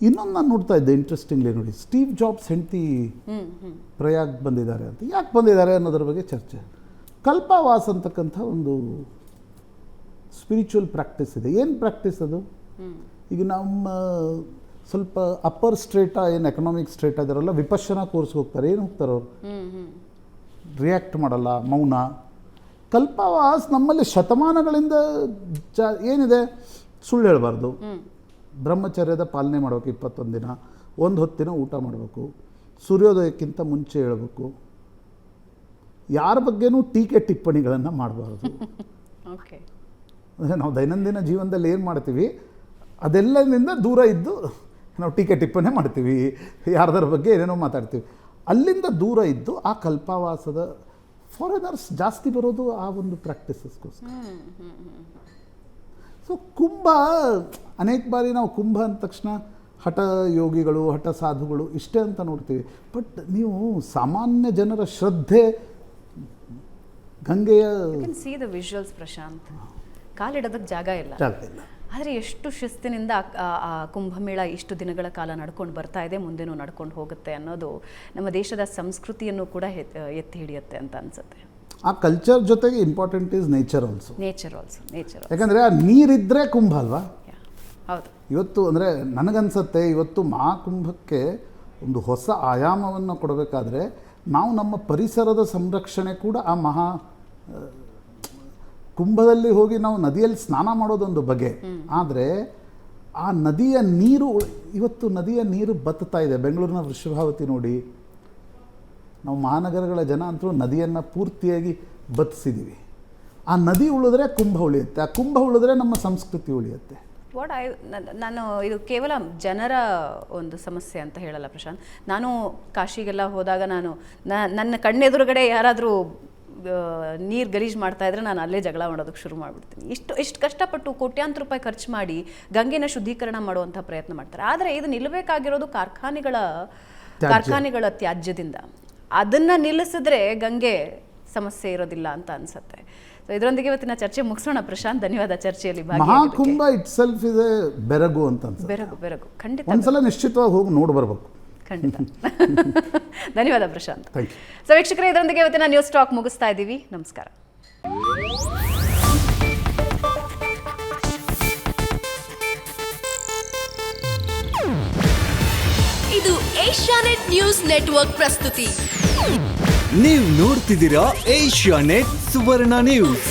ಇನ್ನೊಂದು ನಾನು ನೋಡ್ತಾ ಇದ್ದೆ ಇಂಟ್ರೆಸ್ಟಿಂಗ್ಲಿ ನೋಡಿ, ಸ್ಟೀವ್ ಜಾಬ್ಸ್ ಹೆಂಡತಿ ಪ್ರಯಾಗ್ ಬಂದಿದ್ದಾರೆ ಅಂತ. ಯಾಕೆ ಬಂದಿದ್ದಾರೆ ಅನ್ನೋದ್ರ ಬಗ್ಗೆ ಚರ್ಚೆ. ಕಲ್ಪವಾಸ ಅಂತಕ್ಕಂಥ ಒಂದು ಸ್ಪಿರಿಚುವಲ್ ಪ್ರಾಕ್ಟೀಸ್ ಇದೆ. ಏನು ಪ್ರಾಕ್ಟೀಸ್ ಅದು? ಈಗ ನಮ್ಮ ಸ್ವಲ್ಪ ಅಪ್ಪರ್ ಸ್ಟ್ರೇಟಾ, ಏನು ಎಕನಾಮಿಕ್ ಸ್ಟ್ರೇಟಾ ಇದಾರಲ್ಲ, ವಿಪಶ್ಯನ ಕೋರ್ಸ್ಗೆ ಹೋಗ್ತಾರೆ. ಏನು ಹೋಗ್ತಾರೆ ಅವರು? ರಿಯಾಕ್ಟ್ ಮಾಡಲ್ಲ, ಮೌನ. ಕಲ್ಪವಾಸ್ ನಮ್ಮಲ್ಲಿ ಶತಮಾನಗಳಿಂದ ಏನಿದೆ, ಸುಳ್ಳು ಹೇಳಬಾರ್ದು, ಬ್ರಹ್ಮಚರ್ಯದ ಪಾಲನೆ ಮಾಡಬೇಕು, 21 ದಿನ, ಒಂದು ಹೊತ್ತಿನ ಊಟ ಮಾಡಬೇಕು, ಸೂರ್ಯೋದಯಕ್ಕಿಂತ ಮುಂಚೆ ಹೇಳಬೇಕು, ಯಾರ ಬಗ್ಗೆನೂ ಟೀಕೆ ಟಿಪ್ಪಣಿಗಳನ್ನು ಮಾಡಬಾರ್ದು. ಓಕೆ, ನಾವು ದೈನಂದಿನ ಜೀವನದಲ್ಲಿ ಏನು ಮಾಡ್ತೀವಿ ಅದೆಲ್ಲದಿಂದ ದೂರ ಇದ್ದು ನಾವು ಟೀಕೆ ಟಿಪ್ಪಣಿ ಮಾಡ್ತೀವಿ, ಯಾರ್ದರ ಬಗ್ಗೆ ಏನೇನೋ ಮಾತಾಡ್ತೀವಿ. ಅಲ್ಲಿಂದ ದೂರ ಇದ್ದು ಆ ಕಲ್ಪವಾಸದ ಫಾರಿನರ್ಸ್ ಜಾಸ್ತಿ ಬರೋದು ಆ ಒಂದು ಪ್ರಾಕ್ಟೀಸಸ್ಗೋಸ್ಕರ. ಸೊ ಕುಂಭ, ಅನೇಕ ಬಾರಿ ನಾವು ಕುಂಭ ಅಂದ ತಕ್ಷಣ ಹಠ ಯೋಗಿಗಳು, ಹಠ ಸಾಧುಗಳು ಇಷ್ಟೇ ಅಂತ ನೋಡ್ತೀವಿ. ಬಟ್ ನೀವು ಸಾಮಾನ್ಯ ಜನರ ಶ್ರದ್ಧೆ, ಗಂಗೆಯ ಸಿ ದ ವಿಜುವಲ್ಸ್ ಪ್ರಶಾಂತ್, ಕಾಲಿಡೋದಕ್ಕೆ ಜಾಗ ಇಲ್ಲ. ಆದರೆ ಎಷ್ಟು ಶಿಸ್ತಿನಿಂದ ಆ ಕುಂಭಮೇಳ ಇಷ್ಟು ದಿನಗಳ ಕಾಲ ನಡ್ಕೊಂಡು ಬರ್ತಾ ಇದೆ, ಮುಂದೆನೂ ನಡ್ಕೊಂಡು ಹೋಗುತ್ತೆ ಅನ್ನೋದು ನಮ್ಮ ದೇಶದ ಸಂಸ್ಕೃತಿಯನ್ನು ಕೂಡ ಎತ್ತಿ ಹಿಡಿಯುತ್ತೆ ಅಂತ ಅನ್ಸುತ್ತೆ. ಆ ಕಲ್ಚರ್ ಜೊತೆಗೆ important is nature also. Nature. ಯಾಕಂದರೆ ಆ ನೀರಿದ್ದರೆ ಕುಂಭ ಅಲ್ವಾ? ಹೌದು. ಇವತ್ತು ಅಂದರೆ ನನಗನ್ಸುತ್ತೆ, ಇವತ್ತು ಮಹಾಕುಂಭಕ್ಕೆ ಒಂದು ಹೊಸ ಆಯಾಮವನ್ನು ಕೊಡಬೇಕಾದ್ರೆ ನಾವು ನಮ್ಮ ಪರಿಸರದ ಸಂರಕ್ಷಣೆ ಕೂಡ ಆ ಮಹಾ ಕುಂಭದಲ್ಲಿ ಹೋಗಿ ನಾವು ನದಿಯಲ್ಲಿ ಸ್ನಾನ ಮಾಡೋದೊಂದು ಬಗೆ. ಆದರೆ ಆ ನದಿಯ ನೀರು, ಇವತ್ತು ನದಿಯ ನೀರು ಬತ್ತಾ ಇದೆ. ಬೆಂಗಳೂರಿನ ವೃಷಭಾವತಿ ನೋಡಿ, ನಾವು ಮಹಾನಗರಗಳ ಜನ ಅಂತೂ ನದಿಯನ್ನು ಪೂರ್ತಿಯಾಗಿ ಬತ್ತಿಸಿದ್ದೀವಿ. ಆ ನದಿ ಉಳಿದ್ರೆ ಕುಂಭ ಉಳಿಯುತ್ತೆ, ಆ ಕುಂಭ ಉಳಿದ್ರೆ ನಮ್ಮ ಸಂಸ್ಕೃತಿ ಉಳಿಯುತ್ತೆ. ನಾನು ಇದು ಕೇವಲ ಜನರ ಒಂದು ಸಮಸ್ಯೆ ಅಂತ ಹೇಳಲ್ಲ ಪ್ರಶಾಂತ್. ನಾನು ಕಾಶಿಗೆಲ್ಲ ಹೋದಾಗ ನನ್ನ ಕಣ್ಣೆದುರುಗಡೆ ಯಾರಾದರೂ ನೀರು ಗಲೀಜು ಮಾಡ್ತಾ ಇದ್ರೆ ನಾನು ಅಲ್ಲೇ ಜಗಳ ಮಾಡೋದಕ್ಕೆ ಶುರು ಮಾಡಿಬಿಡ್ತೀನಿ. ಇಷ್ಟು ಕಷ್ಟಪಟ್ಟು ಕೋಟ್ಯಾಂತರ ರೂಪಾಯಿ ಖರ್ಚು ಮಾಡಿ ಗಂಗೆನ ಶುದ್ಧೀಕರಣ ಮಾಡುವಂಥ ಪ್ರಯತ್ನ ಮಾಡ್ತಾರೆ. ಆದರೆ ಇದು ನಿಲ್ಲಬೇಕಾಗಿರೋದು ಕಾರ್ಖಾನೆಗಳ ತ್ಯಾಜ್ಯದಿಂದ. ಅದನ್ನು ನಿಲ್ಲಿಸಿದ್ರೆ ಗಂಗೆ ಸಮಸ್ಯೆ ಇರೋದಿಲ್ಲ ಅಂತ ಅನ್ಸುತ್ತೆ. ಸೊ ಇದರೊಂದಿಗೆ ಇವತ್ತಿನ ಚರ್ಚೆ ಮುಗಿಸೋಣ ಪ್ರಶಾಂತ್. ಧನ್ಯವಾದ ಚರ್ಚೆಯಲ್ಲಿ ಮಹಾಕುಂಭ ಇಟ್ ಸೆಲ್ಫ್ ಇದೆ ಬೆರಗು ಅಂತ ಬೆರಗು ಖಂಡಿತ ಒಂದ್ಸಲ ನಿಶ್ಚಿತವಾಗಿ ಹೋಗಿ ನೋಡಿ ಬರಬೇಕು. ಖಂಡಿತ. ಧನ್ಯವಾದ ಪ್ರಶಾಂತ್. ಸೊ ವೀಕ್ಷಕರೇ, ಇದರೊಂದಿಗೆ ಇವತ್ತಿನ ನ್ಯೂಸ್ ಟಾಕ್ ಮುಗಿಸ್ತಾ ಇದ್ದೀವಿ. ನಮಸ್ಕಾರ. ಇದು ಏಷ್ಯಾನೆಟ್ ನ್ಯೂಸ್ ನೆಟ್ವರ್ಕ್ ಪ್ರಸ್ತುತಿ. ನೀವು ನೋಡ್ತಿದ್ದೀರಾ ಏಷ್ಯಾನೆಟ್ ಸುವರ್ಣ ನ್ಯೂಸ್.